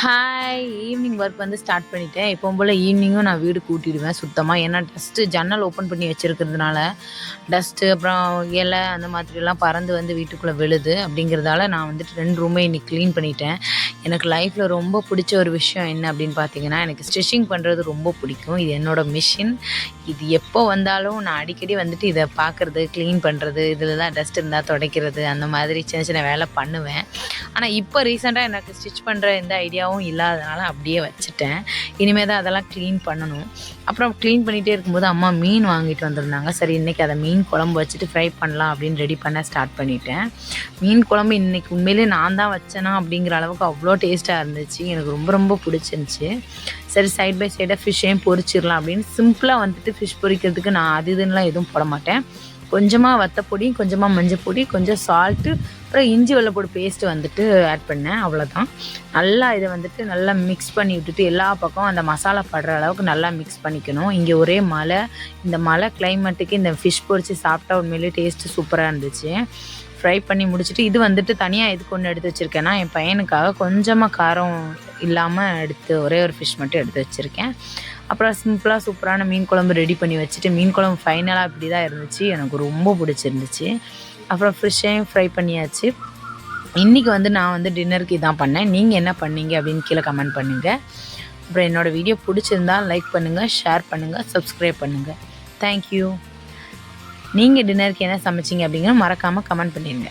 Hi! Evening work வந்து start பண்ணிட்டேன். எப்பவும் போல ஈவினிங்கும் நான் வீடு கூட்டிடுவேன் சுத்தமா. ஏன்னா டஸ்ட்டு ஜன்னல் ஓப்பன் பண்ணி வச்சிருக்கிறதுனால, டஸ்ட்டு அப்புறம் இலை அந்த மாதிரிலாம் பறந்து வந்து வீட்டுக்குள்ளே விழுது. அப்படிங்கிறதால நான் வந்துட்டு 2 ரூமே இன்னைக்கு க்ளீன் பண்ணிட்டேன். எனக்கு லைஃப்பில் ரொம்ப பிடிச்ச ஒரு விஷயம் என்ன அப்படின்னு பார்த்தீங்கன்னா, எனக்கு ஸ்டிச்சிங் பண்ணுறது ரொம்ப பிடிக்கும். இது என்னோடய மிஷின். இது எப்போ வந்தாலும் நான் அடிக்கடி வந்துட்டு இதை பார்க்குறது, க்ளீன் பண்ணுறது, இதில் தான் டஸ்ட் இருந்தால் துடைக்கிறது, அந்த மாதிரி சின்ன சின்ன வேலை பண்ணுவேன். ஆனால் இப்போ ரீசெண்டாக எனக்கு ஸ்டிச் பண்ணுற எந்த ஐடியாவும் இல்லாதனால அப்படியே வச்சுட்டேன். இனிமேல் தான் அதெல்லாம் க்ளீன் பண்ணணும். அப்புறம் க்ளீன் பண்ணிகிட்டே இருக்கும்போது அம்மா மீன் வாங்கிட்டு வந்திருந்தாங்க. சரி இன்றைக்கி அதை மீன் குழம்பு வச்சுட்டு ஃப்ரை பண்ணலாம் அப்படின்னு ரெடி பண்ண ஸ்டார்ட் பண்ணிட்டேன். மீன் குழம்பு இன்றைக்கி உண்மையிலே நான் தான் வச்சேனா அப்படிங்கிற அளவுக்கு அவ்வளோ டேஸ்ட்டாக இருந்துச்சு. எனக்கு ரொம்ப ரொம்ப பிடிச்சிருந்துச்சி. சரி சைட் பை சைடாக ஃபிஷ்ஷையும் பொரிச்சிடலாம் அப்படின்னு சிம்பிளாக வந்துட்டு ஃபிஷ் பொரிக்கிறதுக்கு நான் அது இதுன்னெலாம் எதுவும் போட மாட்டேன். கொஞ்சமாக வத்தப்பொடி, கொஞ்சமாக மஞ்சப்பொடி, கொஞ்சம் சால்ட்டு, அப்புறம் இஞ்சி வெள்ளைப்பூடு பேஸ்ட்டு வந்துட்டு ஆட் பண்ணேன். அவ்வளோதான். நல்லா இதை வந்துட்டு நல்லா மிக்ஸ் பண்ணி விட்டுட்டு எல்லா பக்கம் அந்த மசாலா படுற அளவுக்கு நல்லா மிக்ஸ் பண்ணிக்கணும். இங்கே ஒரே மழை. இந்த மழை கிளைமேட்டுக்கு இந்த ஃபிஷ் பொரித்து சாப்பிட்டா உண்மையிலேயே டேஸ்ட்டு சூப்பராக இருந்துச்சு. ஃப்ரை பண்ணி முடிச்சுட்டு இது வந்துட்டு தனியாக எதுக்கு ஒன்று எடுத்து வச்சுருக்கேன்னா, என் பையனுக்காக கொஞ்சமாக காரம் இல்லாமல் ஒரே ஒரு ஃபிஷ் மட்டும் எடுத்து வச்சுருக்கேன். அப்புறம் சிம்பிளாக சூப்பரான மீன் குழம்பு ரெடி பண்ணி வச்சுட்டு, மீன் குழம்பு ஃபைனலாக இப்படி தான் இருந்துச்சு. எனக்கு ரொம்ப பிடிச்சிருந்துச்சு. அப்புறம் ஃபிஷ்ஷையும் ஃப்ரை பண்ணியாச்சு. இன்றைக்கி வந்து நான் வந்து டின்னருக்கு இதான் பண்ணேன். நீங்கள் என்ன பண்ணீங்க அப்படின்னு கீழே கமெண்ட் பண்ணுங்கள். அப்புறம் என்னோடய வீடியோ பிடிச்சிருந்தா லைக் பண்ணுங்கள், ஷேர் பண்ணுங்கள், சப்ஸ்கிரைப் பண்ணுங்கள். தேங்க்யூ. நீங்கள் டின்னருக்கு என்ன சமைச்சிங்க அப்படிங்கிற மறக்காமல் கமெண்ட் பண்ணிடுங்க.